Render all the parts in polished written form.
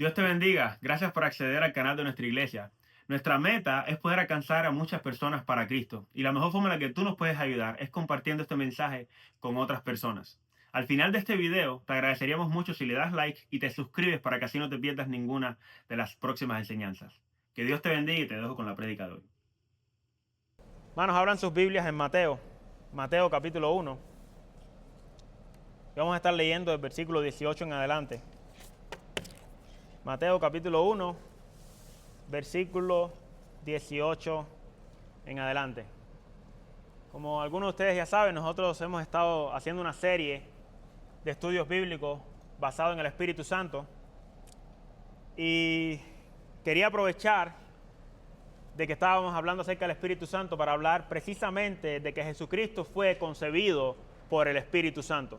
Dios te bendiga. Gracias por acceder al canal de nuestra iglesia. Nuestra meta es poder alcanzar a muchas personas para Cristo. Y la mejor forma en la que tú nos puedes ayudar es compartiendo este mensaje con otras personas. Al final de este video, te agradeceríamos mucho si le das like y te suscribes para que así no te pierdas ninguna de las próximas enseñanzas. Que Dios te bendiga y te dejo con la prédica de hoy. Hermanos, abran sus Biblias en Mateo capítulo 1. Y vamos a estar leyendo el versículo 18 en adelante. Mateo capítulo 1, versículo 18 en adelante. Como algunos de ustedes ya saben, nosotros hemos estado haciendo una serie de estudios bíblicos basados en el Espíritu Santo. Y quería aprovechar de que estábamos hablando acerca del Espíritu Santo para hablar precisamente de que Jesucristo fue concebido por el Espíritu Santo.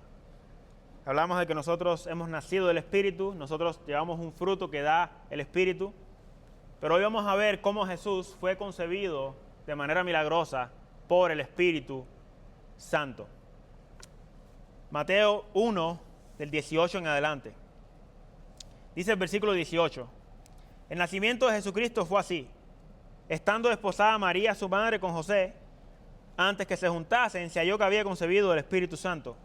Hablamos de que nosotros hemos nacido del Espíritu, nosotros llevamos un fruto que da el Espíritu, pero hoy vamos a ver cómo Jesús fue concebido de manera milagrosa por el Espíritu Santo. Mateo 1, del 18 en adelante. Dice el versículo 18: El nacimiento de Jesucristo fue así. Estando desposada María, su madre, con José, antes que se juntasen, se halló que había concebido del Espíritu Santo.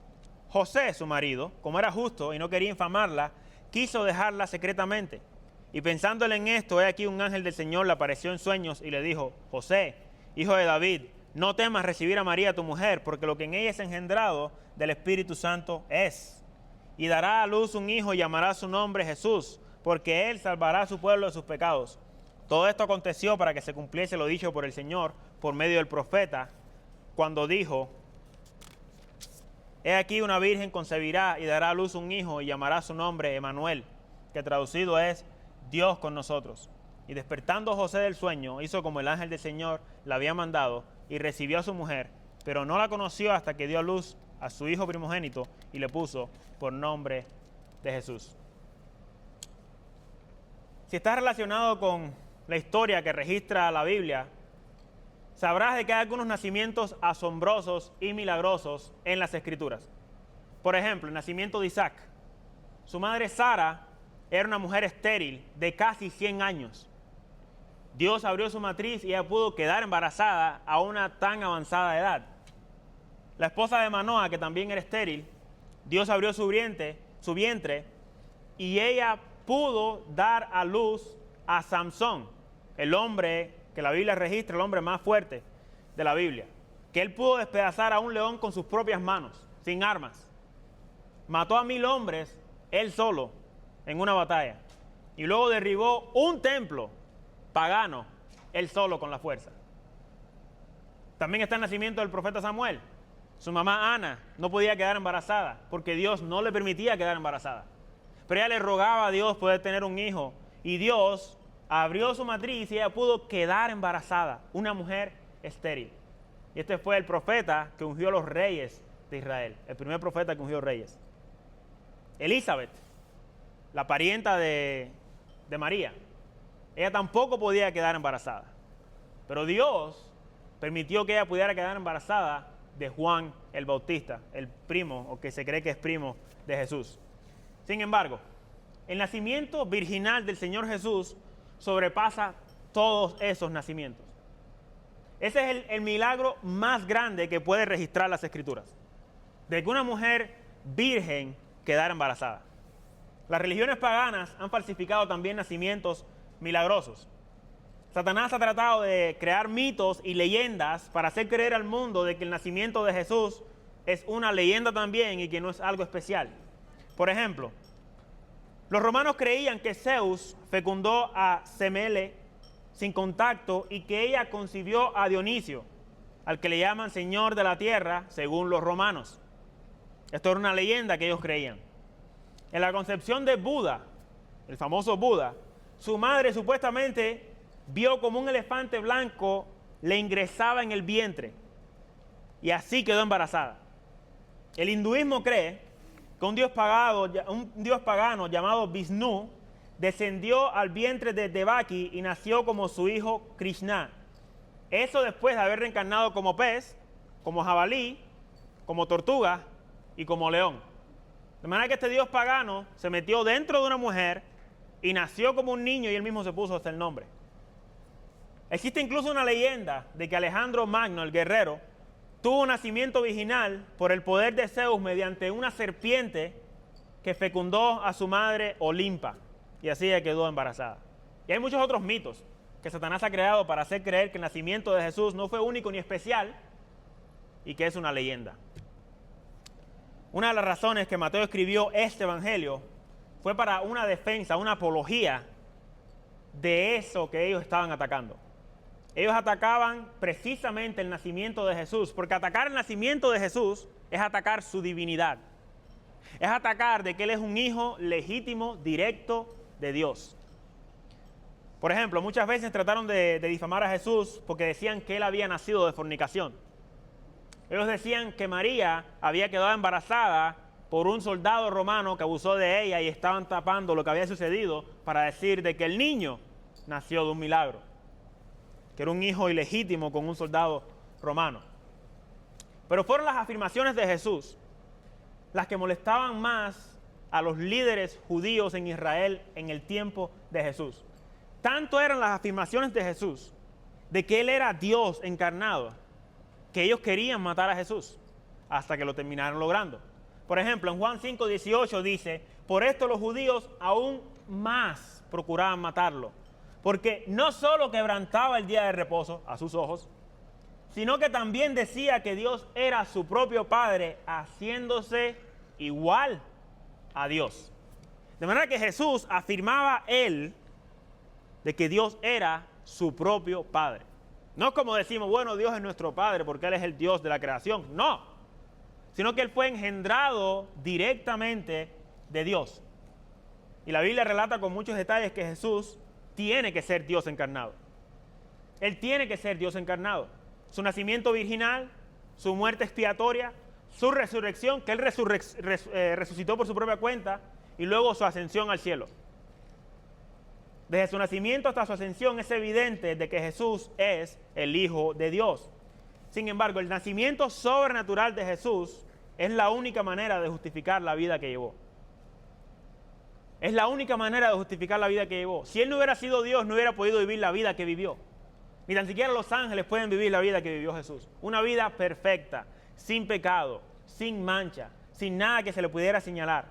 José, su marido, como era justo y no quería infamarla, quiso dejarla secretamente. Y pensándole en esto, he aquí un ángel del Señor le apareció en sueños y le dijo: José, hijo de David, no temas recibir a María tu mujer, porque lo que en ella es engendrado del Espíritu Santo es. Y dará a luz un hijo y llamará su nombre Jesús, porque él salvará a su pueblo de sus pecados. Todo esto aconteció para que se cumpliese lo dicho por el Señor por medio del profeta, cuando dijo: He aquí una virgen concebirá y dará a luz un hijo y llamará su nombre Emmanuel, que traducido es Dios con nosotros. Y despertando José del sueño, hizo como el ángel del Señor le había mandado y recibió a su mujer, pero no la conoció hasta que dio a luz a su hijo primogénito y le puso por nombre de Jesús. Si estás relacionado con la historia que registra la Biblia, sabrás de que hay algunos nacimientos asombrosos y milagrosos en las Escrituras. Por ejemplo, el nacimiento de Isaac. Su madre Sara era una mujer estéril de casi 100 años. Dios abrió su matriz y ella pudo quedar embarazada a una tan avanzada edad. La esposa de Manoa, que también era estéril, Dios abrió su vientre y ella pudo dar a luz a Samson, el hombre que la Biblia registra, el hombre más fuerte de la Biblia, que él pudo despedazar a un león con sus propias manos, sin armas. Mató a 1000 hombres él solo en una batalla y luego derribó un templo pagano él solo con la fuerza. También está el nacimiento del profeta Samuel. Su mamá Ana no podía quedar embarazada porque Dios no le permitía quedar embarazada, pero ella le rogaba a Dios poder tener un hijo y Dios abrió su matriz y ella pudo quedar embarazada, una mujer estéril. Y este fue el profeta que ungió a los reyes de Israel, el primer profeta que ungió reyes. Elizabeth, la parienta de María, ella tampoco podía quedar embarazada, pero Dios permitió que ella pudiera quedar embarazada de Juan el Bautista, el primo, o que se cree que es primo de Jesús. Sin embargo, el nacimiento virginal del Señor Jesús sobrepasa todos esos nacimientos. Ese es el milagro más grande que puede registrar las Escrituras, de que una mujer virgen quedara embarazada. Las religiones paganas han falsificado también nacimientos milagrosos. Satanás ha tratado de crear mitos y leyendas para hacer creer al mundo de que el nacimiento de Jesús es una leyenda también y que no es algo especial. Por ejemplo, los romanos creían que Zeus fecundó a Semele sin contacto y que ella concibió a Dionisio, al que le llaman Señor de la Tierra, según los romanos. Esto era una leyenda que ellos creían. En la concepción de Buda, el famoso Buda, su madre supuestamente vio como un elefante blanco le ingresaba en el vientre y así quedó embarazada. El hinduismo cree que un dios pagano llamado Vishnu descendió al vientre de Devaki y nació como su hijo Krishna. Eso después de haber reencarnado como pez, como jabalí, como tortuga y como león. De manera que este dios pagano se metió dentro de una mujer y nació como un niño y él mismo se puso hasta el nombre. Existe incluso una leyenda de que Alejandro Magno, el guerrero, tuvo un nacimiento virginal por el poder de Zeus mediante una serpiente que fecundó a su madre Olimpa, y así ella quedó embarazada. Y hay muchos otros mitos que Satanás ha creado para hacer creer que el nacimiento de Jesús no fue único ni especial y que es una leyenda. Una de las razones que Mateo escribió este evangelio fue para una defensa, una apología de eso que ellos estaban atacando. Ellos atacaban precisamente el nacimiento de Jesús, porque atacar el nacimiento de Jesús es atacar su divinidad. Es atacar de que Él es un hijo legítimo, directo de Dios. Por ejemplo, muchas veces trataron de difamar a Jesús porque decían que Él había nacido de fornicación. Ellos decían que María había quedado embarazada por un soldado romano que abusó de ella y estaban tapando lo que había sucedido para decir de que el niño nació de un milagro, que era un hijo ilegítimo con un soldado romano. Pero fueron las afirmaciones de Jesús las que molestaban más a los líderes judíos en Israel en el tiempo de Jesús. Tanto eran las afirmaciones de Jesús de que Él era Dios encarnado, que ellos querían matar a Jesús, hasta que lo terminaron logrando. Por ejemplo, en Juan 5:18 dice, por esto los judíos aún más procuraban matarlo, porque no solo quebrantaba el día de reposo a sus ojos, sino que también decía que Dios era su propio Padre, haciéndose igual a Dios. De manera que Jesús afirmaba Él de que Dios era su propio Padre. No es como decimos, bueno, Dios es nuestro Padre porque Él es el Dios de la creación. No, sino que Él fue engendrado directamente de Dios. Y la Biblia relata con muchos detalles que Jesús tiene que ser Dios encarnado. Él tiene que ser Dios encarnado. Su nacimiento virginal, su muerte expiatoria, su resurrección, que Él resucitó por su propia cuenta, y luego su ascensión al cielo. Desde su nacimiento hasta su ascensión es evidente de que Jesús es el Hijo de Dios. Sin embargo, el nacimiento sobrenatural de Jesús es la única manera de justificar la vida que llevó. Es la única manera de justificar la vida que llevó. Si Él no hubiera sido Dios, no hubiera podido vivir la vida que vivió. Ni tan siquiera los ángeles pueden vivir la vida que vivió Jesús. Una vida perfecta, sin pecado, sin mancha, sin nada que se le pudiera señalar.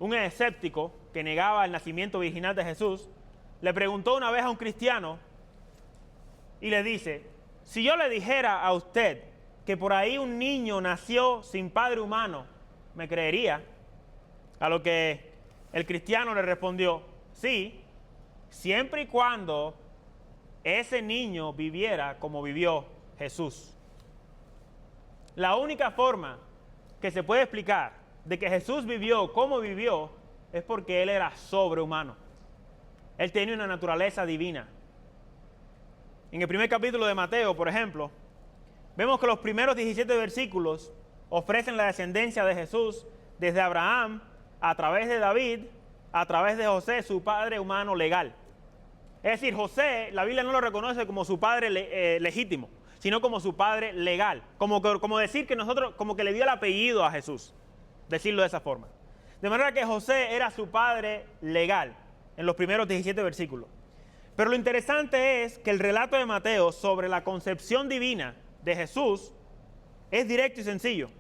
Un escéptico que negaba el nacimiento virginal de Jesús le preguntó una vez a un cristiano y le dice, si yo le dijera a usted que por ahí un niño nació sin padre humano, ¿me creería? A lo que el cristiano le respondió, sí, siempre y cuando ese niño viviera como vivió Jesús. La única forma que se puede explicar de que Jesús vivió como vivió es porque Él era sobrehumano. Él tenía una naturaleza divina. En el primer capítulo de Mateo, por ejemplo, vemos que los primeros 17 versículos ofrecen la descendencia de Jesús desde Abraham, a través de David, a través de José, su padre humano legal. Es decir, José, la Biblia no lo reconoce como su padre legítimo, sino como su padre legal. Como decir que nosotros, como que le dio el apellido a Jesús, decirlo de esa forma. De manera que José era su padre legal en los primeros 17 versículos. Pero lo interesante es que el relato de Mateo sobre la concepción divina de Jesús es directo y sencillo.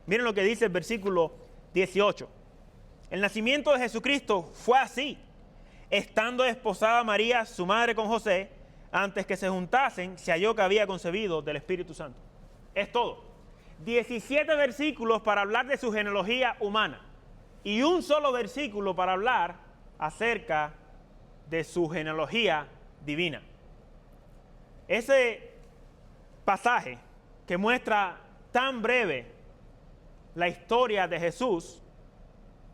Miren lo que dice el versículo 18. El nacimiento de Jesucristo fue así. Estando desposada María, su madre, con José, antes que se juntasen, se halló que había concebido del Espíritu Santo. Es todo. 17 versículos para hablar de su genealogía humana y un solo versículo para hablar acerca de su genealogía divina. Ese pasaje que muestra tan breve la historia de Jesús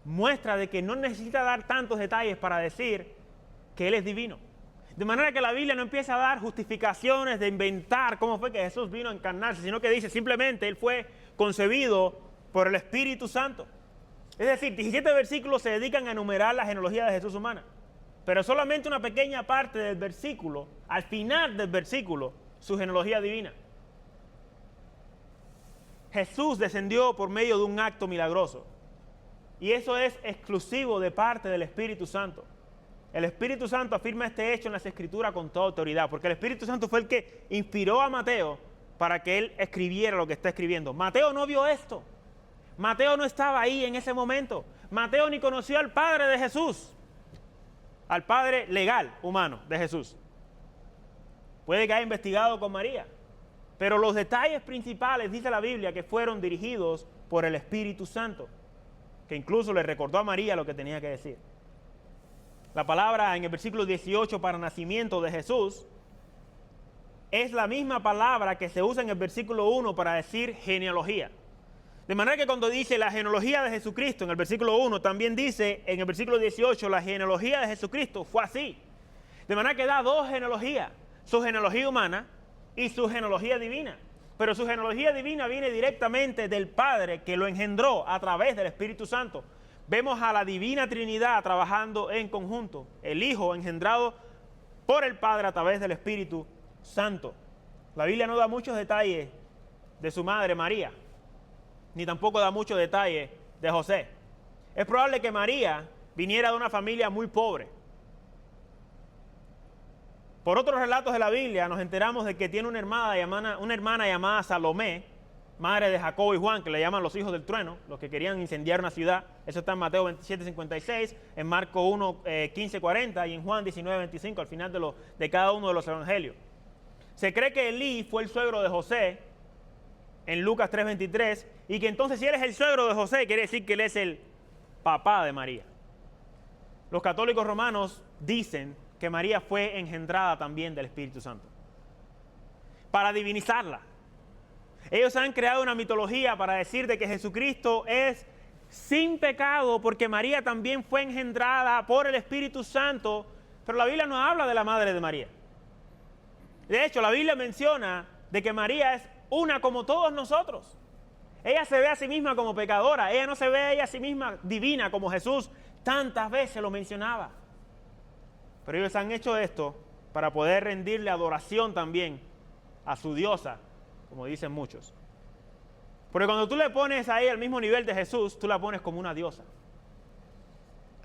muestra de que no necesita dar tantos detalles para decir que Él es divino. De manera que la Biblia no empieza a dar justificaciones de inventar cómo fue que Jesús vino a encarnarse, sino que dice simplemente Él fue concebido por el Espíritu Santo. Es decir, 17 versículos se dedican a enumerar la genealogía de Jesús humana, pero solamente una pequeña parte del versículo, al final del versículo, su genealogía divina. Jesús descendió por medio de un acto milagroso. Y eso es exclusivo de parte del Espíritu Santo. El Espíritu Santo afirma este hecho en las Escrituras con toda autoridad, porque el Espíritu Santo fue el que inspiró a Mateo para que él escribiera lo que está escribiendo. Mateo no vio esto. Mateo no estaba ahí en ese momento. Mateo ni conoció al Padre de Jesús, al Padre legal, humano de Jesús. Puede que haya investigado con María, pero los detalles principales, dice la Biblia, que fueron dirigidos por el Espíritu Santo, que incluso le recordó a María lo que tenía que decir. La palabra en el versículo 18 para nacimiento de Jesús es la misma palabra que se usa en el versículo 1 para decir genealogía. De manera que cuando dice la genealogía de Jesucristo en el versículo 1, también dice en el versículo 18 la genealogía de Jesucristo fue así. De manera que da dos genealogías, su genealogía humana y su genealogía divina. Pero su genealogía divina viene directamente del Padre que lo engendró a través del Espíritu Santo. Vemos a la Divina Trinidad trabajando en conjunto. El Hijo engendrado por el Padre a través del Espíritu Santo. La Biblia no da muchos detalles de su madre María, ni tampoco da muchos detalles de José. Es probable que María viniera de una familia muy pobre. Por otros relatos de la Biblia nos enteramos de que tiene una hermana llamada Salomé, madre de Jacobo y Juan, que le llaman los hijos del trueno, los que querían incendiar una ciudad. Eso está en Mateo 27:56, en Marco 1, 15:40 y en Juan 19:25, al final de cada uno de los evangelios. Se cree que Elí fue el suegro de José en Lucas 3:23, y que entonces si él es el suegro de José, quiere decir que él es el papá de María. Los católicos romanos dicen que María fue engendrada también del Espíritu Santo, para divinizarla. Ellos han creado una mitología para decir de que Jesucristo es sin pecado porque María también fue engendrada por el Espíritu Santo, pero la Biblia no habla de la madre de María. De hecho, la Biblia menciona de que María es una como todos nosotros. Ella se ve a sí misma como pecadora, ella no se ve a ella a sí misma divina como Jesús tantas veces lo mencionaba. Pero ellos han hecho esto para poder rendirle adoración también a su diosa, como dicen muchos. Porque cuando tú le pones a ella al mismo nivel de Jesús, tú la pones como una diosa.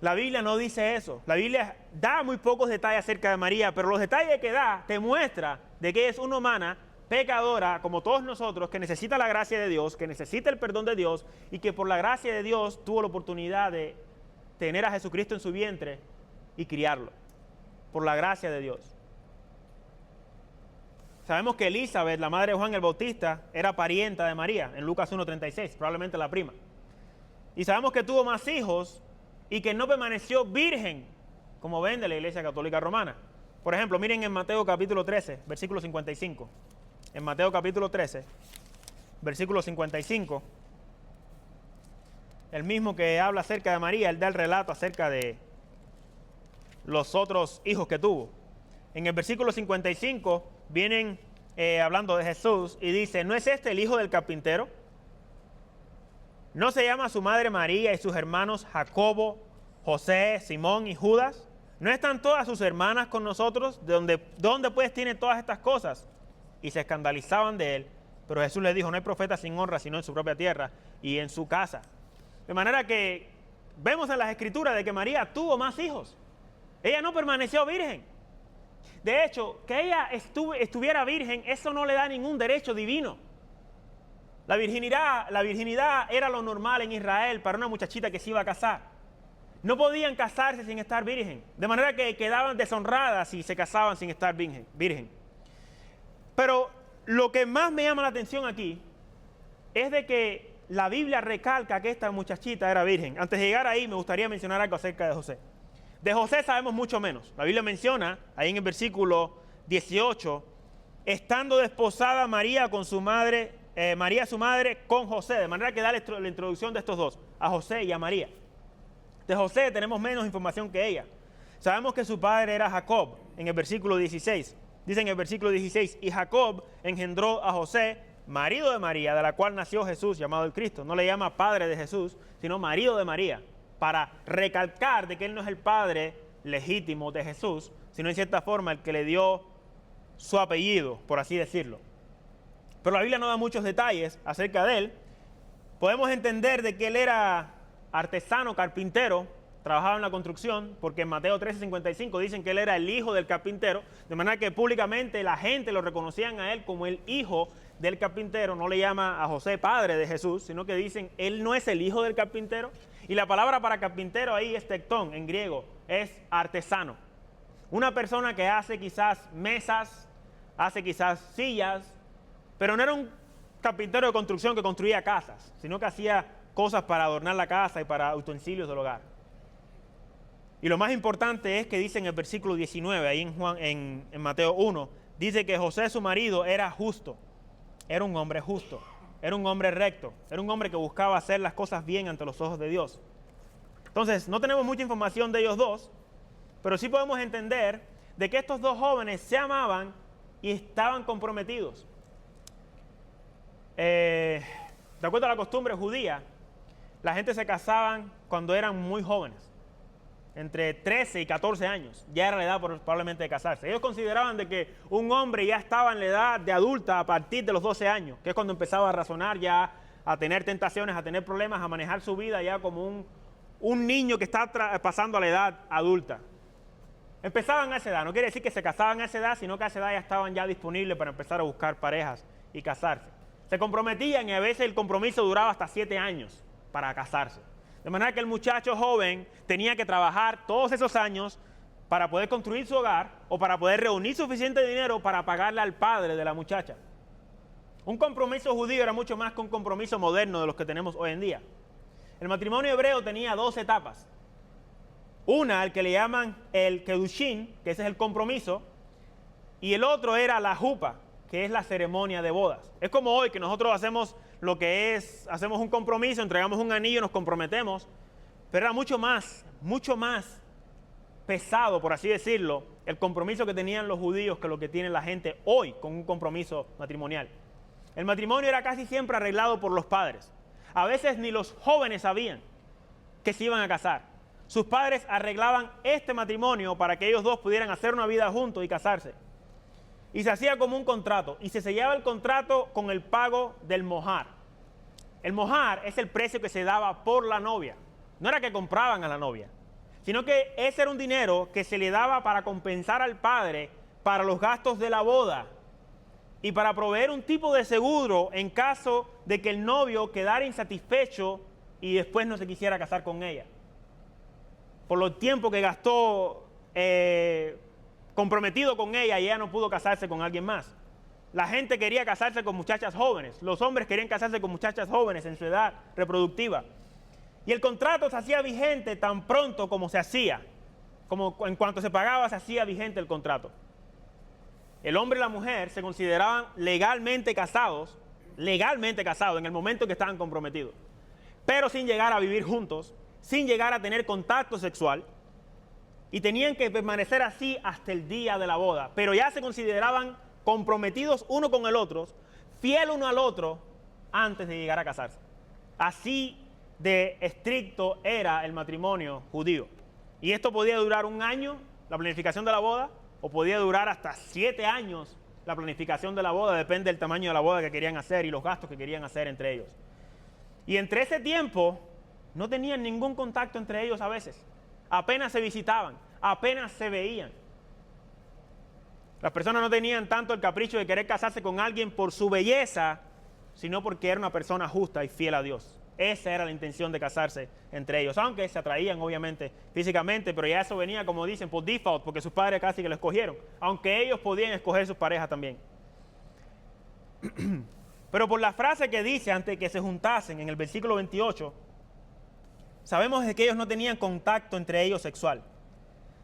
La Biblia no dice eso. La Biblia da muy pocos detalles acerca de María, pero los detalles que da te muestra de que es una humana pecadora, como todos nosotros, que necesita la gracia de Dios, que necesita el perdón de Dios, y que por la gracia de Dios tuvo la oportunidad de tener a Jesucristo en su vientre y criarlo. Por la gracia de Dios. Sabemos que Elizabeth, la madre de Juan el Bautista, era parienta de María, en Lucas 1:36, probablemente la prima. Y sabemos que tuvo más hijos y que no permaneció virgen, como ven de la Iglesia Católica Romana. Por ejemplo, miren en Mateo capítulo 13, versículo 55. En Mateo capítulo 13, versículo 55, el mismo que habla acerca de María, él da el relato acerca de los otros hijos que tuvo. En el versículo 55 vienen hablando de Jesús y dice: ¿no es este el hijo del carpintero? ¿No se llama su madre María y sus hermanos Jacobo, José, Simón y Judas? ¿No están todas sus hermanas con nosotros? ¿Dónde pues tiene todas estas cosas? Y se escandalizaban de él. Pero Jesús les dijo: no hay profeta sin honra sino en su propia tierra y en su casa. De manera que vemos en las Escrituras de que María tuvo más hijos. Ella no permaneció virgen. De hecho, que ella estuviera virgen, eso no le da ningún derecho divino. La virginidad era lo normal en Israel para una muchachita que se iba a casar. No podían casarse sin estar virgen. De manera que quedaban deshonradas si se casaban sin estar virgen. Pero lo que más me llama la atención aquí es de que la Biblia recalca que esta muchachita era virgen. Antes de llegar ahí, me gustaría mencionar algo acerca de José. De José sabemos mucho menos. La Biblia menciona, ahí en el versículo 18, estando desposada María con su madre, María su madre con José, de manera que da la introducción de estos dos, a José y a María. De José tenemos menos información que ella. Sabemos que su padre era Jacob, en el versículo 16. Dice en el versículo 16, y Jacob engendró a José, marido de María, de la cual nació Jesús, llamado el Cristo. No le llama padre de Jesús, sino marido de María, para recalcar de que él no es el padre legítimo de Jesús, sino en cierta forma el que le dio su apellido, por así decirlo. Pero la Biblia no da muchos detalles acerca de él. Podemos entender de que él era artesano, carpintero, trabajaba en la construcción, porque en Mateo 13:55 dicen que él era el hijo del carpintero, de manera que públicamente la gente lo reconocían a él como el hijo del carpintero. No le llama a José padre de Jesús, sino que dicen, él no es el hijo del carpintero. Y la palabra para carpintero ahí es tectón, en griego, es artesano. Una persona que hace quizás mesas, hace quizás sillas, pero no era un carpintero de construcción que construía casas, sino que hacía cosas para adornar la casa y para utensilios del hogar. Y lo más importante es que dice en el versículo 19, ahí en Mateo 1, dice que José, su marido, era justo, era un hombre justo, era un hombre recto, era un hombre que buscaba hacer las cosas bien ante los ojos de Dios. Entonces, no tenemos mucha información de ellos dos, pero sí podemos entender de que estos dos jóvenes se amaban y estaban comprometidos. De acuerdo a la costumbre judía, la gente se casaban cuando eran muy jóvenes, entre 13 y 14 años, ya era la edad probablemente de casarse. Ellos consideraban de que un hombre ya estaba en la edad de adulta a partir de los 12 años, que es cuando empezaba a razonar ya, a tener tentaciones, a tener problemas, a manejar su vida ya como un niño que está pasando a la edad adulta. Empezaban a esa edad, no quiere decir que se casaban a esa edad, sino que a esa edad ya estaban ya disponibles para empezar a buscar parejas y casarse. Se comprometían y a veces el compromiso duraba hasta 7 años para casarse. De manera que el muchacho joven tenía que trabajar todos esos años para poder construir su hogar o para poder reunir suficiente dinero para pagarle al padre de la muchacha. Un compromiso judío era mucho más que un compromiso moderno de los que tenemos hoy en día. El matrimonio hebreo tenía 2 etapas. Una, el que le llaman el kedushin, que ese es el compromiso, y el otro era la jupa, que es la ceremonia de bodas. Es como hoy que nosotros hacemos lo que es, hacemos un compromiso, entregamos un anillo, nos comprometemos, pero era mucho más pesado, por así decirlo, el compromiso que tenían los judíos que lo que tiene la gente hoy con un compromiso matrimonial. El matrimonio era casi siempre arreglado por los padres. A veces ni los jóvenes sabían que se iban a casar. Sus padres arreglaban este matrimonio para que ellos dos pudieran hacer una vida juntos y casarse. Y se hacía como un contrato, y se sellaba el contrato con el pago del mohar. El mohar es el precio que se daba por la novia. No era que compraban a la novia, sino que ese era un dinero que se le daba para compensar al padre para los gastos de la boda y para proveer un tipo de seguro en caso de que el novio quedara insatisfecho y después no se quisiera casar con ella. Por los tiempos que gastó comprometido con ella y ella no pudo casarse con alguien más. La gente quería casarse con muchachas jóvenes, los hombres querían casarse con muchachas jóvenes en su edad reproductiva. Y el contrato se hacía vigente tan pronto como se hacía, como en cuanto se pagaba se hacía vigente el contrato. El hombre y la mujer se consideraban legalmente casados en el momento que estaban comprometidos, pero sin llegar a vivir juntos, sin llegar a tener contacto sexual, y tenían que permanecer así hasta el día de la boda, pero ya se consideraban comprometidos uno con el otro, fiel uno al otro, antes de llegar a casarse. Así de estricto era el matrimonio judío. Y esto podía durar 1 año, la planificación de la boda, o podía durar hasta 7 años la planificación de la boda, depende del tamaño de la boda que querían hacer y los gastos que querían hacer entre ellos. Y entre ese tiempo no tenían ningún contacto entre ellos a veces. Apenas se visitaban, apenas se veían. Las personas no tenían tanto el capricho de querer casarse con alguien por su belleza, sino porque era una persona justa y fiel a Dios. Esa era la intención de casarse entre ellos, aunque se atraían obviamente físicamente, pero ya eso venía, como dicen, por default, porque sus padres casi que lo escogieron, aunque ellos podían escoger sus parejas también. Pero por la frase que dice antes de que se juntasen en el versículo 28, sabemos de que ellos no tenían contacto entre ellos sexual.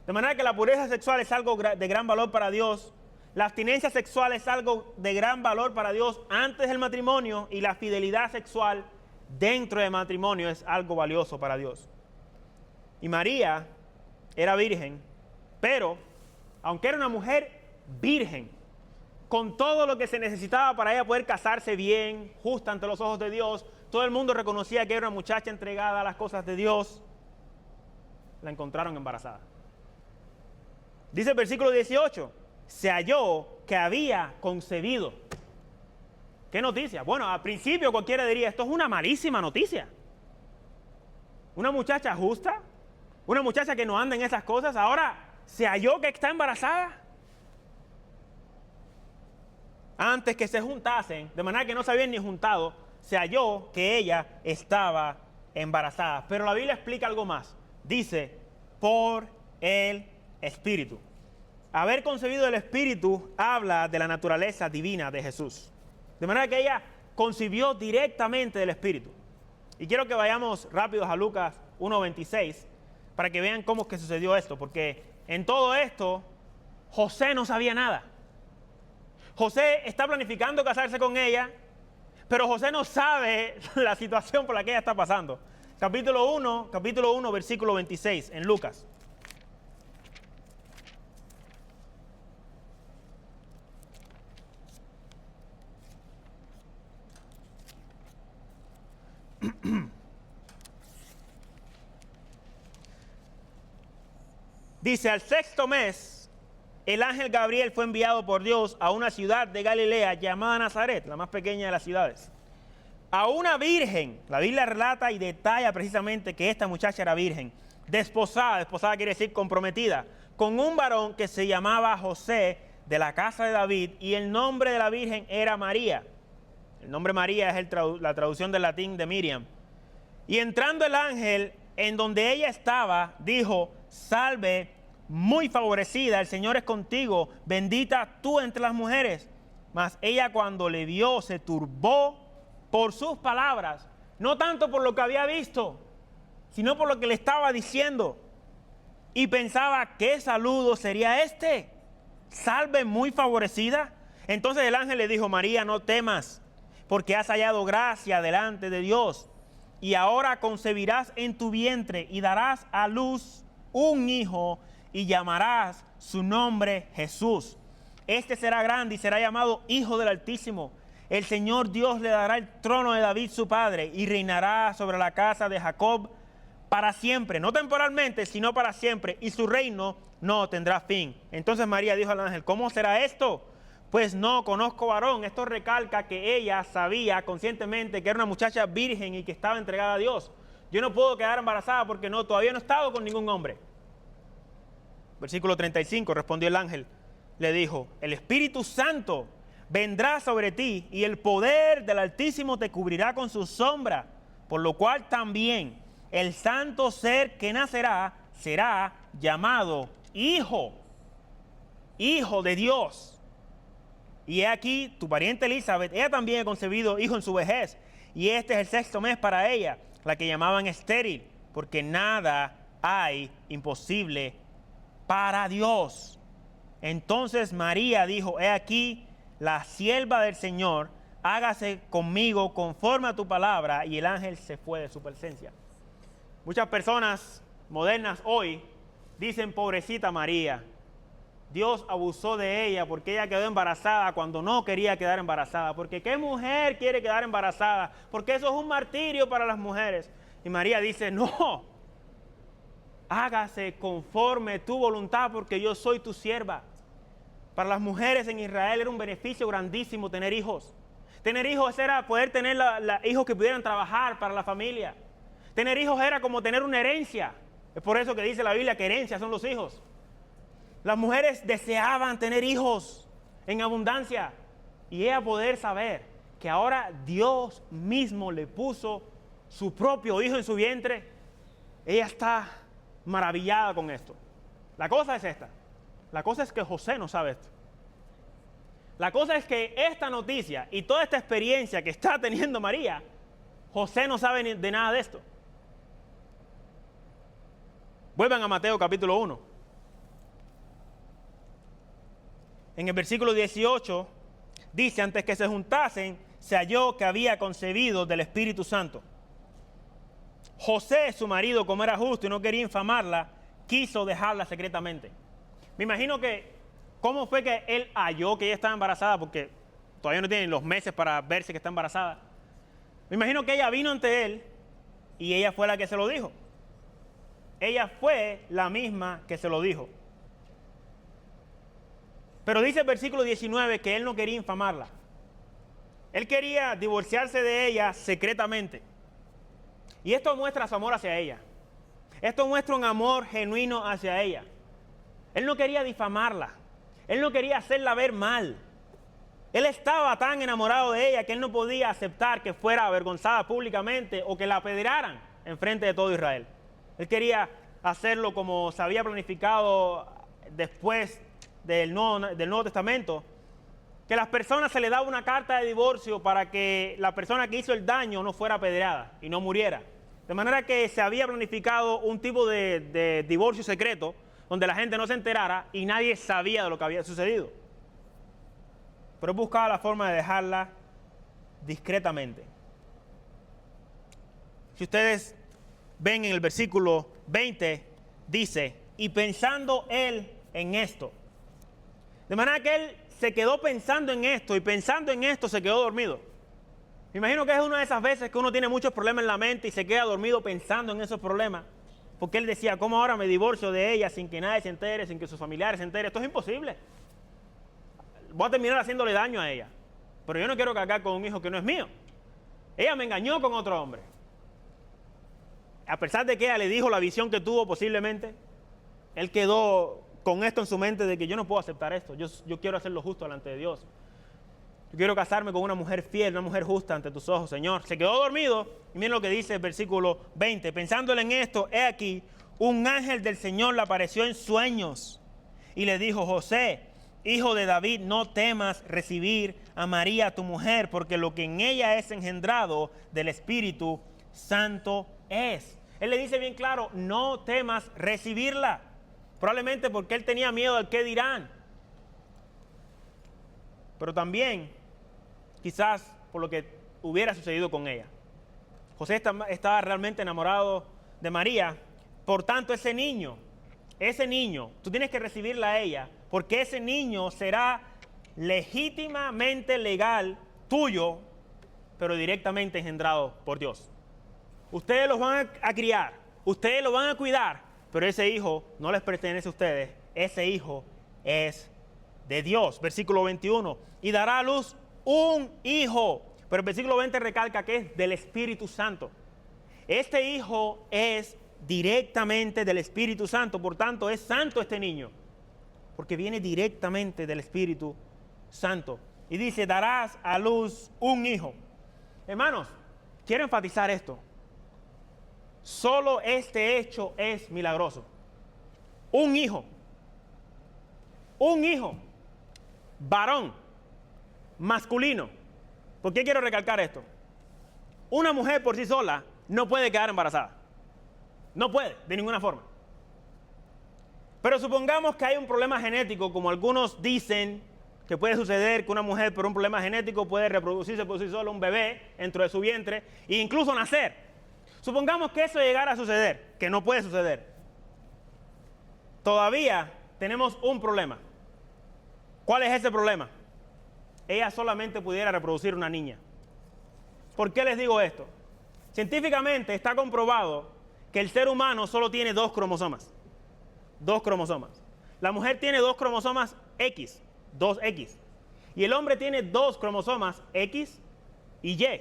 De manera que la pureza sexual es algo de gran valor para Dios, la abstinencia sexual es algo de gran valor para Dios antes del matrimonio, y la fidelidad sexual dentro del matrimonio es algo valioso para Dios. Y María era virgen, pero aunque era una mujer virgen, con todo lo que se necesitaba para ella poder casarse bien, justa ante los ojos de Dios, todo el mundo reconocía que era una muchacha entregada a las cosas de Dios, la encontraron embarazada. Dice el versículo 18, se halló que había concebido. ¿Qué noticia? Bueno, al principio cualquiera diría, esto es una malísima noticia. Una muchacha justa, Una muchacha que no anda en esas cosas, ahora se halló que está embarazada. Antes que se juntasen, de manera que no se habían ni juntado, se halló que ella estaba embarazada. Pero la Biblia explica algo más. Dice, por el Espíritu. Haber concebido el Espíritu habla de la naturaleza divina de Jesús. De manera que ella concibió directamente del Espíritu. Y quiero que vayamos rápidos a Lucas 1:26 para que vean cómo es que sucedió esto. Porque en todo esto, José no sabía nada. José está planificando casarse con ella, pero José no sabe la situación por la que ella está pasando. Capítulo 1, versículo 26, en Lucas. Dice, al sexto mes, el ángel Gabriel fue enviado por Dios a una ciudad de Galilea llamada Nazaret, la más pequeña de las ciudades. A una virgen, la Biblia relata y detalla precisamente que esta muchacha era virgen, desposada quiere decir comprometida, con un varón que se llamaba José, de la casa de David, y el nombre de la virgen era María. El nombre María es la traducción del latín de Miriam. Y entrando el ángel en donde ella estaba, dijo, salve, muy favorecida, el Señor es contigo, bendita tú entre las mujeres. Mas ella cuando le vio se turbó por sus palabras, no tanto por lo que había visto, sino por lo que le estaba diciendo. Y pensaba, ¿qué saludo sería este? Salve, muy favorecida. Entonces el ángel le dijo, María, no temas, porque has hallado gracia delante de Dios. Y ahora concebirás en tu vientre y darás a luz un hijo y llamarás su nombre Jesús. Este será grande y será llamado Hijo del Altísimo. El Señor Dios le dará el trono de David su padre y reinará sobre la casa de Jacob para siempre, no temporalmente, sino para siempre, y su reino no tendrá fin. Entonces María dijo al ángel, ¿cómo será esto? Pues no conozco varón. Esto recalca que ella sabía conscientemente que era una muchacha virgen y que estaba entregada a Dios. Yo no puedo quedar embarazada porque todavía no he estado con ningún hombre. Versículo 35, respondió el ángel, le dijo, el Espíritu Santo vendrá sobre ti y el poder del Altísimo te cubrirá con su sombra, por lo cual también el santo ser que nacerá será llamado Hijo de Dios. Y he aquí, tu pariente Elizabeth, ella también ha concebido hijo en su vejez, y este es el sexto mes para ella, la que llamaban estéril, porque nada hay imposible para Dios. Entonces María dijo, he aquí, la sierva del Señor, hágase conmigo conforme a tu palabra, y el ángel se fue de su presencia. Muchas personas modernas hoy dicen, pobrecita María, Dios abusó de ella porque ella quedó embarazada cuando no quería quedar embarazada. Porque ¿qué mujer quiere quedar embarazada? Porque eso es un martirio para las mujeres. Y María dice, no, hágase conforme tu voluntad porque yo soy tu sierva. Para las mujeres en Israel era un beneficio grandísimo tener hijos. Tener hijos era poder tener hijos que pudieran trabajar para la familia. Tener hijos era como tener una herencia. Es por eso que dice la Biblia que herencia son los hijos. Las mujeres deseaban tener hijos en abundancia y ella poder saber que ahora Dios mismo le puso su propio hijo en su vientre. Ella está maravillada con esto. La cosa es esta. La cosa es que José no sabe esto. La cosa es que esta noticia y toda esta experiencia que está teniendo María, José no sabe de nada de esto. Vuelvan a Mateo capítulo 1. En el versículo 18 dice, antes que se juntasen, se halló que había concebido del Espíritu Santo. José, su marido, como era justo y no quería infamarla, quiso dejarla secretamente. Me imagino que, ¿cómo fue que él halló que ella estaba embarazada? Porque todavía no tienen los meses para verse que está embarazada. Me imagino que ella vino ante él y ella fue la que se lo dijo. Ella fue la misma que se lo dijo. Pero dice el versículo 19 que él no quería infamarla. Él quería divorciarse de ella secretamente. Y esto muestra su amor hacia ella. Esto muestra un amor genuino hacia ella. Él no quería difamarla. Él no quería hacerla ver mal. Él estaba tan enamorado de ella que él no podía aceptar que fuera avergonzada públicamente o que la apedrearan en frente de todo Israel. Él quería hacerlo como se había planificado después del Nuevo Testamento, que a las personas se le daba una carta de divorcio para que la persona que hizo el daño no fuera apedreada y no muriera. De manera que se había planificado un tipo de divorcio secreto donde la gente no se enterara y nadie sabía de lo que había sucedido. Pero él buscaba la forma de dejarla discretamente. Si ustedes ven en el versículo 20, dice, y pensando él en esto. De manera que él se quedó pensando en esto y pensando en esto se quedó dormido. Me imagino que es una de esas veces que uno tiene muchos problemas en la mente y se queda dormido pensando en esos problemas. Porque él decía, ¿cómo ahora me divorcio de ella sin que nadie se entere, sin que sus familiares se enteren? Esto es imposible. Voy a terminar haciéndole daño a ella. Pero yo no quiero cargar con un hijo que no es mío. Ella me engañó con otro hombre. A pesar de que ella le dijo la visión que tuvo posiblemente, él quedó con esto en su mente de que yo no puedo aceptar esto. Yo quiero hacer lo justo delante de Dios. Yo quiero casarme con una mujer fiel, una mujer justa ante tus ojos, Señor. Se quedó dormido y miren lo que dice el versículo 20. Pensándole en esto, he aquí, un ángel del Señor le apareció en sueños y le dijo, José, hijo de David, no temas recibir a María tu mujer, porque lo que en ella es engendrado del Espíritu Santo es. Él le dice bien claro, no temas recibirla. Probablemente porque él tenía miedo al qué dirán. Pero también, quizás por lo que hubiera sucedido con ella. José estaba realmente enamorado de María. Por tanto, ese niño, tú tienes que recibirla a ella, porque ese niño será legítimamente legal tuyo, pero directamente engendrado por Dios. Ustedes los van a criar, ustedes lo van a cuidar, pero ese hijo no les pertenece a ustedes, ese hijo es de Dios. Versículo 21, y dará a luz un hijo, pero el versículo 20 recalca que es del Espíritu Santo. Este hijo es directamente del Espíritu Santo, por tanto es santo este niño, porque viene directamente del Espíritu Santo. Y dice, darás a luz un hijo. Hermanos, quiero enfatizar esto. Solo este hecho es milagroso. Un hijo, varón, masculino. ¿Por qué quiero recalcar esto? Una mujer por sí sola no puede quedar embarazada. No puede, de ninguna forma. Pero supongamos que hay un problema genético, como algunos dicen que puede suceder, que una mujer por un problema genético puede reproducirse por sí sola un bebé dentro de su vientre e incluso nacer. Supongamos que eso llegara a suceder, que no puede suceder. Todavía tenemos un problema. ¿Cuál es ese problema? Ella solamente pudiera reproducir una niña. ¿Por qué les digo esto? Científicamente está comprobado que el ser humano solo tiene 2 cromosomas. 2 cromosomas. La mujer tiene 2 cromosomas X, 2X. Y el hombre tiene 2 cromosomas X y Y.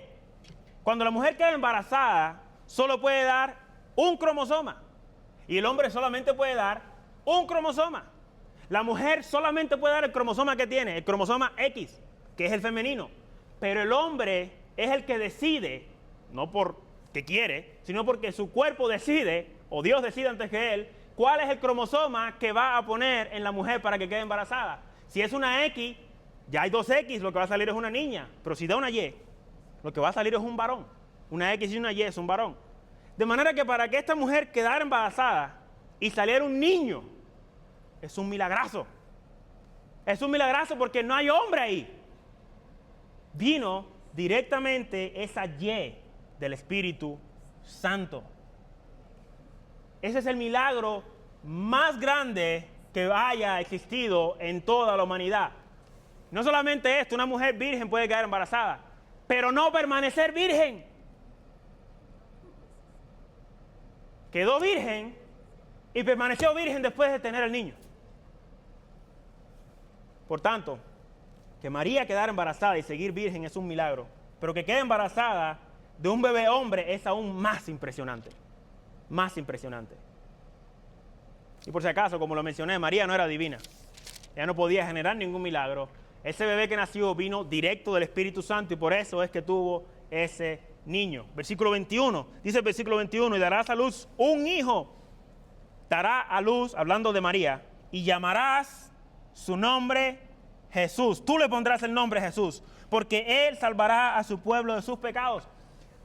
Cuando la mujer queda embarazada, solo puede dar un cromosoma. Y el hombre solamente puede dar un cromosoma. La mujer solamente puede dar el cromosoma que tiene, el cromosoma X, que es el femenino. Pero el hombre es el que decide, no porque quiere, sino porque su cuerpo decide, o Dios decide antes que él, cuál es el cromosoma que va a poner en la mujer para que quede embarazada. Si es una X, ya hay 2X, lo que va a salir es una niña. Pero si da una Y, lo que va a salir es un varón. Una X y una Y es un varón. De manera que para que esta mujer quedara embarazada y saliera un niño, es un milagrazo. Es un milagrazo porque no hay hombre ahí. Vino directamente esa Y del Espíritu Santo. Ese es el milagro más grande que haya existido en toda la humanidad. No solamente esto, una mujer virgen puede quedar embarazada, pero no permanecer virgen. Quedó virgen y permaneció virgen después de tener el niño. Por tanto, que María quedara embarazada y seguir virgen es un milagro, pero que quede embarazada de un bebé hombre es aún más impresionante. Más impresionante. Y por si acaso, como lo mencioné, María no era divina. Ella no podía generar ningún milagro. Ese bebé que nació vino directo del Espíritu Santo y por eso es que tuvo ese niño. Versículo 21, dice el versículo 21, y darás a luz un hijo. Dará a luz, hablando de María, y llamarás su nombre Jesús. Tú le pondrás el nombre Jesús, porque él salvará a su pueblo de sus pecados.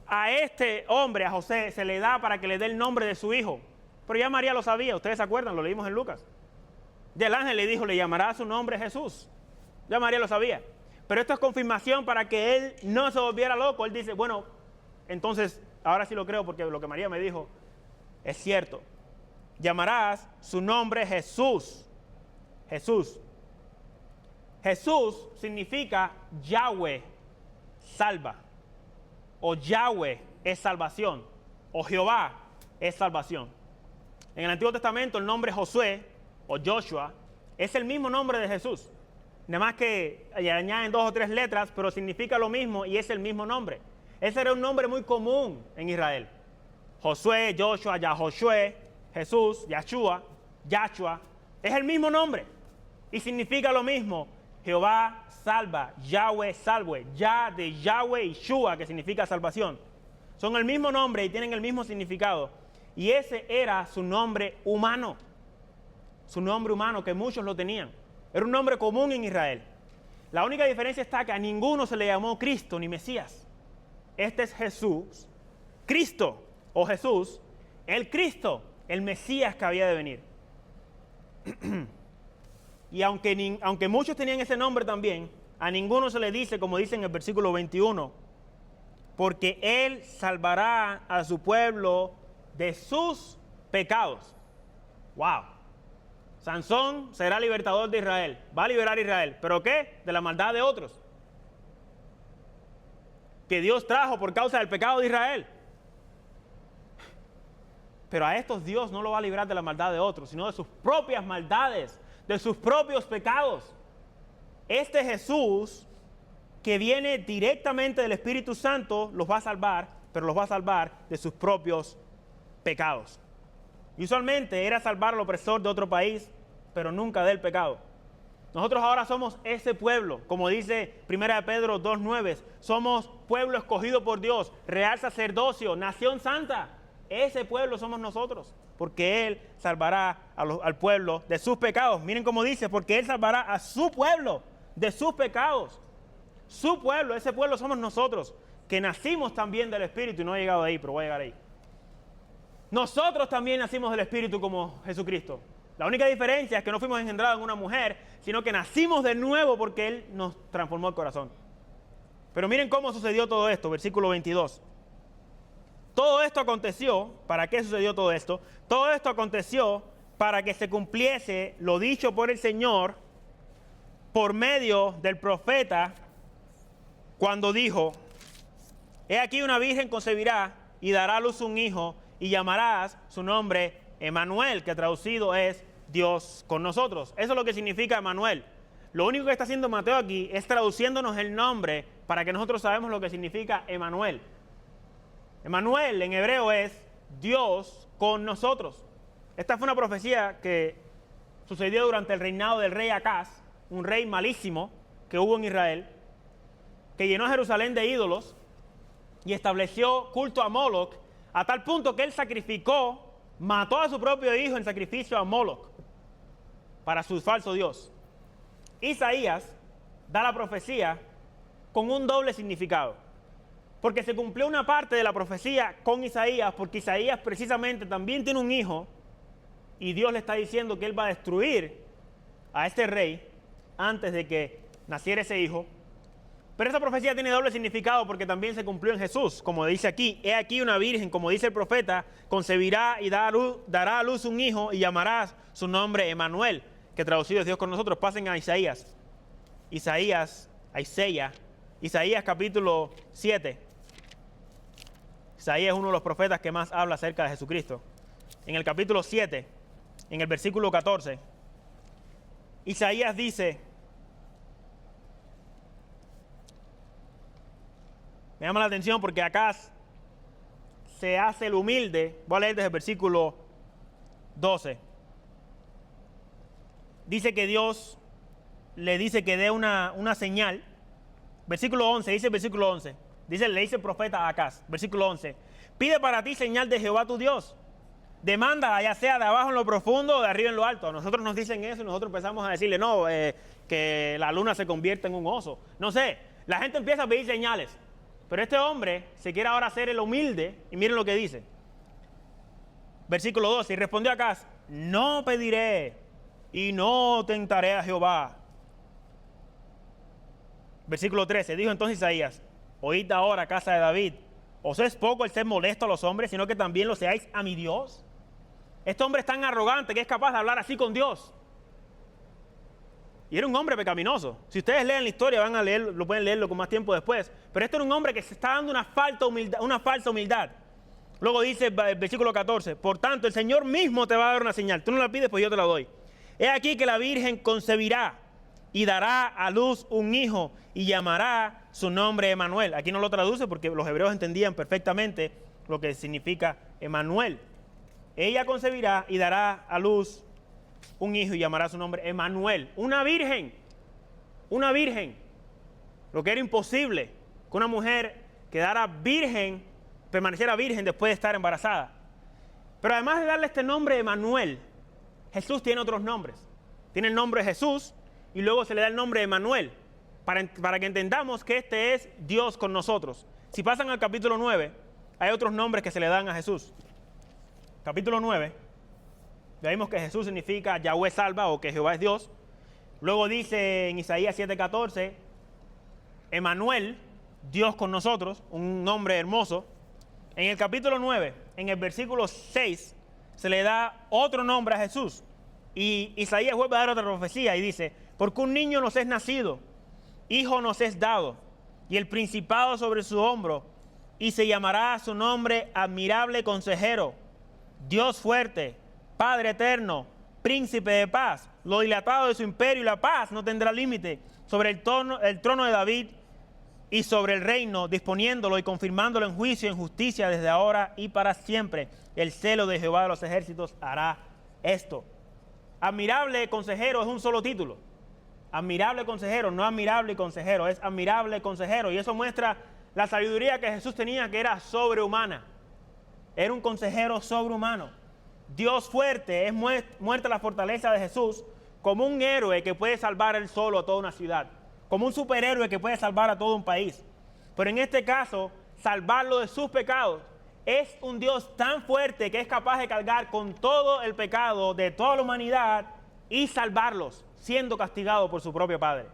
A este hombre, a José, se le da para que le dé el nombre de su hijo. Pero ya María lo sabía, ustedes se acuerdan, lo leímos en Lucas. Ya el ángel le dijo, le llamará su nombre Jesús. Ya María lo sabía. Pero esto es confirmación para que él no se volviera loco. Él dice, bueno, entonces, ahora sí lo creo porque lo que María me dijo es cierto. Llamarás su nombre Jesús. Jesús. Jesús significa Yahweh salva. O Yahweh es salvación. O Jehová es salvación. En el Antiguo Testamento el nombre Josué o Joshua es el mismo nombre de Jesús. Nada más que añaden 2 o 3 letras, pero significa lo mismo y es el mismo nombre. Ese era un nombre muy común en Israel. Josué, Joshua, Yahoshua, Jesús, Yahshua, Yahshua. Es el mismo nombre y significa lo mismo. Jehová salva, Yahweh salve, Yah de Yahweh y Shua, que significa salvación. Son el mismo nombre y tienen el mismo significado. Y ese era su nombre humano. Su nombre humano, que muchos lo tenían. Era un nombre común en Israel. La única diferencia está que a ninguno se le llamó Cristo ni Mesías. Este es Jesús, Cristo o Jesús, el Cristo, el Mesías que había de venir. Y aunque muchos tenían ese nombre también, a ninguno se le dice, como dice en el versículo 21, porque Él salvará a su pueblo de sus pecados. ¡Wow! Sansón será libertador de Israel, va a liberar a Israel, ¿pero qué? De la maldad de otros, que Dios trajo por causa del pecado de Israel. Pero a estos Dios no lo va a librar de la maldad de otros, sino de sus propias maldades, de sus propios pecados. Este Jesús, que viene directamente del Espíritu Santo, los va a salvar, pero los va a salvar de sus propios pecados. Y usualmente era salvar al opresor de otro país, pero nunca del pecado. Nosotros ahora somos ese pueblo, como dice 1 Pedro 2:9, somos pueblo escogido por Dios, real sacerdocio, nación santa. Ese pueblo somos nosotros, porque Él salvará al pueblo de sus pecados. Miren cómo dice, porque Él salvará a su pueblo de sus pecados. Su pueblo, ese pueblo somos nosotros, que nacimos también del Espíritu, y no he llegado ahí, pero voy a llegar ahí. Nosotros también nacimos del Espíritu como Jesucristo. La única diferencia es que no fuimos engendrados en una mujer, sino que nacimos de nuevo porque Él nos transformó el corazón. Pero miren cómo sucedió todo esto, versículo 22. Todo esto aconteció, ¿para qué sucedió todo esto? Todo esto aconteció para que se cumpliese lo dicho por el Señor por medio del profeta cuando dijo, he aquí una virgen concebirá y dará a luz un hijo y llamarás su nombre Emmanuel, que traducido es Dios con nosotros. Eso es lo que significa Emmanuel. Lo único que está haciendo Mateo aquí es traduciéndonos el nombre para que nosotros sabemos lo que significa Emmanuel. Emmanuel en hebreo es Dios con nosotros. Esta fue una profecía que sucedió durante el reinado del rey Acaz, un rey malísimo que hubo en Israel, que llenó Jerusalén de ídolos y estableció culto a Moloch, a tal punto que él sacrificó, mató a su propio hijo en sacrificio a Moloch para su falso Dios. Isaías da la profecía con un doble significado, porque se cumplió una parte de la profecía con Isaías, porque Isaías precisamente también tiene un hijo y Dios le está diciendo que él va a destruir a este rey antes de que naciera ese hijo. Pero esa profecía tiene doble significado porque también se cumplió en Jesús, como dice aquí, he aquí una virgen, como dice el profeta, concebirá y dará a luz un hijo y llamarás su nombre Emmanuel, que traducido es Dios con nosotros. Pasen a Isaías capítulo 7. Isaías es uno de los profetas que más habla acerca de Jesucristo. En el capítulo 7, en el versículo 14, Isaías dice, me llama la atención porque acá se hace el humilde. Voy a leer desde el versículo 12. dice que Dios le dice que dé una señal. Versículo 11, dice el versículo 11. Le dice el profeta a Acaz, versículo 11. Pide para ti señal de Jehová tu Dios. Demándala, ya sea de abajo en lo profundo o de arriba en lo alto. A nosotros nos dicen eso y nosotros empezamos a decirle, no, que la luna se convierta en un oso. No sé, la gente empieza a pedir señales. Pero este hombre se quiere ahora hacer el humilde y miren lo que dice. Versículo 12, y respondió Acaz, no pediré y no tentaré a Jehová. Versículo 13, dijo entonces Isaías, oíd ahora, casa de David, ¿os es poco el ser molesto a los hombres, sino que también lo seáis a mi Dios? Este hombre es tan arrogante que es capaz de hablar así con Dios. Y era un hombre pecaminoso. Si ustedes leen la historia, van a leerlo, lo pueden leerlo con más tiempo después. Pero este era un hombre que se está dando una falsa humildad. Luego dice el versículo 14, por tanto, el Señor mismo te va a dar una señal. Tú no la pides, pues yo te la doy. He aquí que la Virgen concebirá y dará a luz un hijo y llamará su nombre Emanuel. Aquí no lo traduce porque los hebreos entendían perfectamente lo que significa Emanuel. Ella concebirá y dará a luz un hijo y llamará su nombre Emanuel. Una virgen. Lo que era imposible, que una mujer quedara virgen, permaneciera virgen después de estar embarazada. Pero además de darle este nombre Emanuel, Jesús tiene otros nombres. Tiene el nombre Jesús y luego se le da el nombre Emanuel, para que entendamos que este es Dios con nosotros. Si pasan al capítulo 9, hay otros nombres que se le dan a Jesús. Capítulo 9, ya vimos que Jesús significa Yahweh salva o que Jehová es Dios. Luego dice en Isaías 7:14, Emanuel, Dios con nosotros, un nombre hermoso. En el capítulo 9, en el versículo 6, se le da otro nombre a Jesús. Y Isaías vuelve a dar otra profecía y dice, porque un niño nos es nacido, hijo nos es dado, y el principado sobre su hombro, y se llamará su nombre admirable consejero, Dios fuerte, Padre eterno, príncipe de paz. Lo dilatado de su imperio y la paz no tendrá límite sobre el trono de David y sobre el reino, disponiéndolo y confirmándolo en juicio y en justicia desde ahora y para siempre. El celo de Jehová de los ejércitos hará esto. Admirable consejero es un solo título. Admirable consejero, no admirable consejero, es admirable consejero. Y eso muestra la sabiduría que Jesús tenía, que era sobrehumana. Era un consejero sobrehumano. Dios fuerte, es muerta la fortaleza de Jesús como un héroe que puede salvar él solo a toda una ciudad, como un superhéroe que puede salvar a todo un país. Pero en este caso, salvarlo de sus pecados. Es un Dios tan fuerte que es capaz de cargar con todo el pecado de toda la humanidad y salvarlos, siendo castigado por su propio Padre.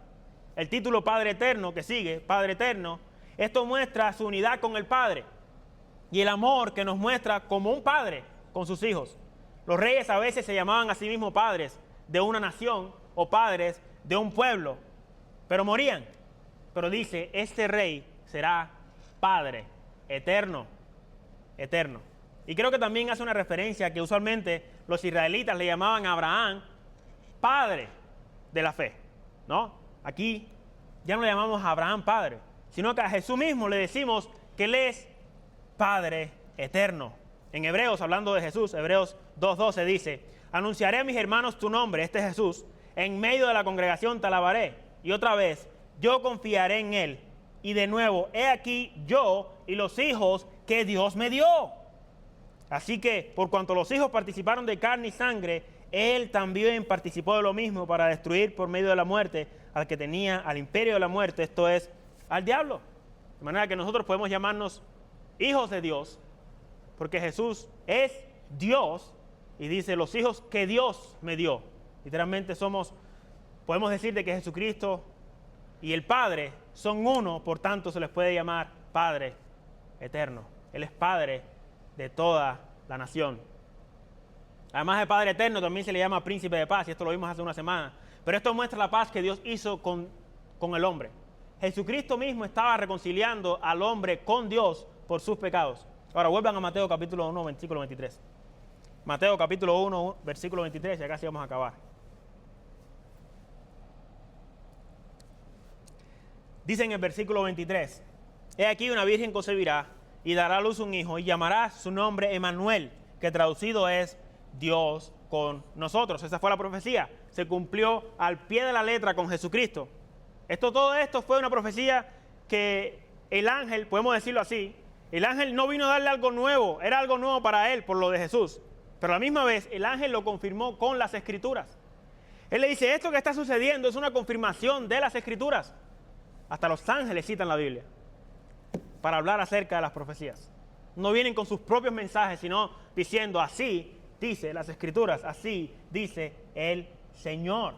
El título Padre Eterno que sigue, Padre Eterno, esto muestra su unidad con el Padre y el amor que nos muestra como un padre con sus hijos. Los reyes a veces se llamaban a sí mismos padres de una nación o padres de un pueblo, pero morían. Pero dice, este rey será Padre eterno, eterno. Y creo que también hace una referencia que usualmente los israelitas le llamaban a Abraham Padre de la fe, ¿no? Aquí ya no le llamamos a Abraham Padre, sino que a Jesús mismo le decimos que Él es Padre eterno. En Hebreos, hablando de Jesús, Hebreos 2:12 dice, anunciaré a mis hermanos tu nombre, este Jesús, en medio de la congregación te alabaré. Y otra vez, yo confiaré en Él. Y de nuevo, he aquí yo y los hijos que Dios me dio. Así que, por cuanto los hijos participaron de carne y sangre, Él también participó de lo mismo para destruir por medio de la muerte al que tenía al imperio de la muerte, esto es, al diablo. De manera que nosotros podemos llamarnos hijos de Dios, porque Jesús es Dios y dice los hijos que Dios me dio. Literalmente podemos decir de que Jesucristo y el Padre son uno, por tanto se les puede llamar Padre eterno. Él es Padre de toda la nación. Además de Padre eterno, también se le llama Príncipe de paz, y esto lo vimos hace una semana. Pero esto muestra la paz que Dios hizo con el hombre. Jesucristo mismo estaba reconciliando al hombre con Dios por sus pecados. Ahora vuelvan a Mateo capítulo 1, versículo 23. Mateo capítulo 1, versículo 23, y acá sí vamos a acabar. Dice en el versículo 23, he aquí una virgen concebirá y dará a luz un hijo y llamará su nombre Emanuel, que traducido es Dios con nosotros. Esa fue la profecía. se cumplió al pie de la letra con Jesucristo. Todo esto fue una profecía que el ángel, podemos decirlo así, el ángel no vino a darle algo nuevo, era algo nuevo para él por lo de Jesús. Pero a la misma vez el ángel lo confirmó con las Escrituras. Él le dice, esto que está sucediendo es una confirmación de las Escrituras. Hasta los ángeles citan la Biblia para hablar acerca de las profecías. No vienen con sus propios mensajes, sino diciendo, así dice las Escrituras, así dice el Señor.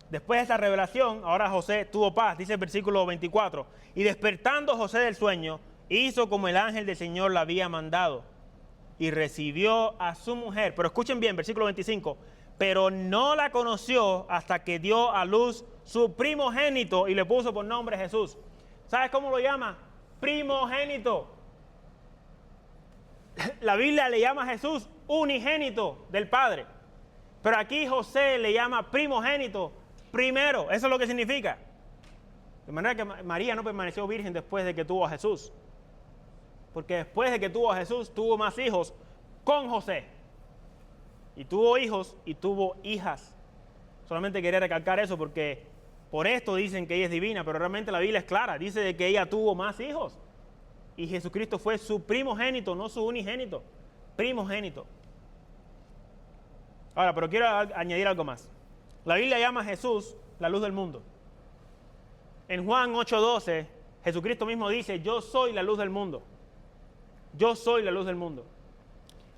Después de esa revelación, ahora José tuvo paz, dice el versículo 24. Y despertando José del sueño, hizo como el ángel del Señor le había mandado y recibió a su mujer. Pero escuchen bien, versículo 25. Pero no la conoció hasta que dio a luz su primogénito y le puso por nombre Jesús. ¿Sabes cómo lo llama? Primogénito. La Biblia le llama a Jesús unigénito del Padre. Pero aquí José le llama primogénito, primero. Eso es lo que significa. De manera que María no permaneció virgen después de que tuvo a Jesús. Porque después de que tuvo a Jesús, tuvo más hijos con José. Y tuvo hijos y tuvo hijas. Solamente quería recalcar eso porque por esto dicen que ella es divina, pero realmente la Biblia es clara. Dice de que ella tuvo más hijos. Y Jesucristo fue su primogénito, no su unigénito. Primogénito. Ahora, pero quiero añadir algo más. La Biblia llama a Jesús la luz del mundo. En Juan 8:12, Jesucristo mismo dice, yo soy la luz del mundo. Yo soy la luz del mundo.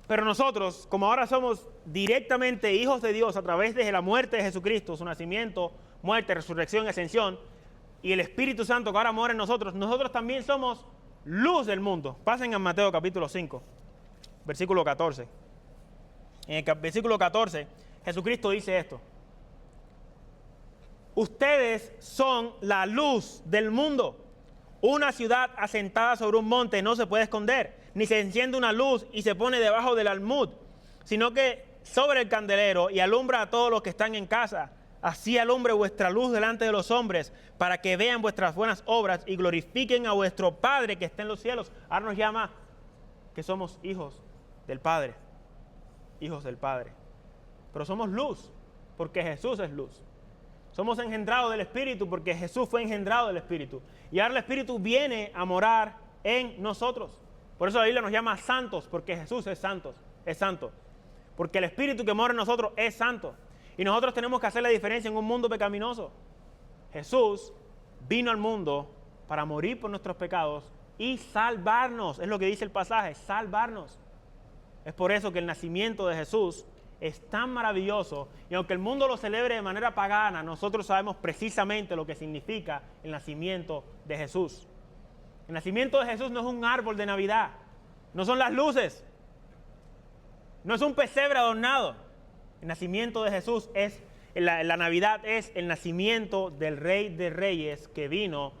Pero nosotros, como ahora somos directamente hijos de Dios a través de la muerte de Jesucristo, su nacimiento, muerte, resurrección y ascensión, y el Espíritu Santo que ahora mora en nosotros, nosotros también somos luz del mundo. Pasen a Mateo capítulo 5, versículo 14. En el versículo 14, Jesucristo dice esto. Ustedes son la luz del mundo. Una ciudad asentada sobre un monte no se puede esconder, ni se enciende una luz y se pone debajo del almud, sino que sobre el candelero y alumbra a todos los que están en casa. Así alumbre vuestra luz delante de los hombres, para que vean vuestras buenas obras y glorifiquen a vuestro Padre que está en los cielos. Ahora nos llama que somos hijos del Padre. Hijos del Padre. Pero somos luz, porque Jesús es luz. Somos engendrados del Espíritu, porque Jesús fue engendrado del Espíritu. Y ahora el Espíritu viene a morar en nosotros. Por eso la Biblia nos llama santos, porque Jesús es santo. Porque el Espíritu que mora en nosotros es santo. Y nosotros tenemos que hacer la diferencia en un mundo pecaminoso. Jesús vino al mundo para morir por nuestros pecados y salvarnos. Es lo que dice el pasaje, salvarnos. Es por eso que el nacimiento de Jesús es tan maravilloso. Y aunque el mundo lo celebre de manera pagana, nosotros sabemos precisamente lo que significa el nacimiento de Jesús. El nacimiento de Jesús no es un árbol de Navidad. No son las luces. No es un pesebre adornado. El nacimiento de Jesús es, la Navidad es el nacimiento del Rey de Reyes que vino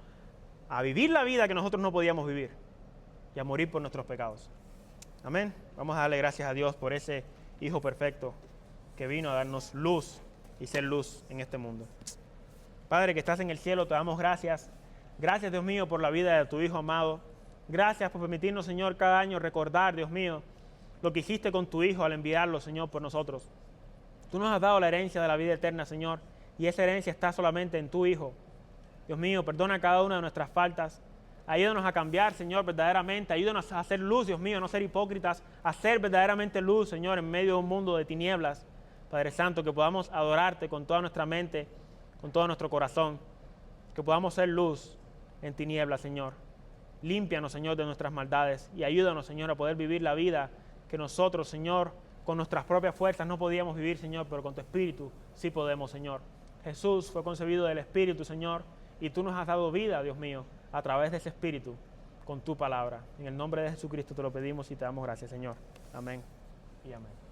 a vivir la vida que nosotros no podíamos vivir y a morir por nuestros pecados. Amén. Vamos a darle gracias a Dios por ese Hijo perfecto que vino a darnos luz y ser luz en este mundo. Padre que estás en el cielo, te damos gracias. Gracias, Dios mío, por la vida de tu Hijo amado. Gracias por permitirnos, Señor, cada año recordar, Dios mío, lo que hiciste con tu Hijo al enviarlo, Señor, por nosotros. Tú nos has dado la herencia de la vida eterna, Señor, y esa herencia está solamente en tu Hijo. Dios mío, perdona cada una de nuestras faltas. Ayúdanos a cambiar, Señor, verdaderamente. Ayúdanos a hacer luz, Dios mío, no ser hipócritas, a ser verdaderamente luz, Señor, en medio de un mundo de tinieblas. Padre Santo, que podamos adorarte con toda nuestra mente, con todo nuestro corazón. Que podamos ser luz en tinieblas, Señor. Límpianos, Señor, de nuestras maldades y ayúdanos, Señor, a poder vivir la vida que nosotros, Señor, con nuestras propias fuerzas no podíamos vivir, Señor, pero con tu Espíritu sí podemos, Señor. Jesús fue concebido del Espíritu, Señor, y tú nos has dado vida, Dios mío, a través de ese Espíritu, con tu palabra. En el nombre de Jesucristo te lo pedimos y te damos gracias, Señor. Amén y amén.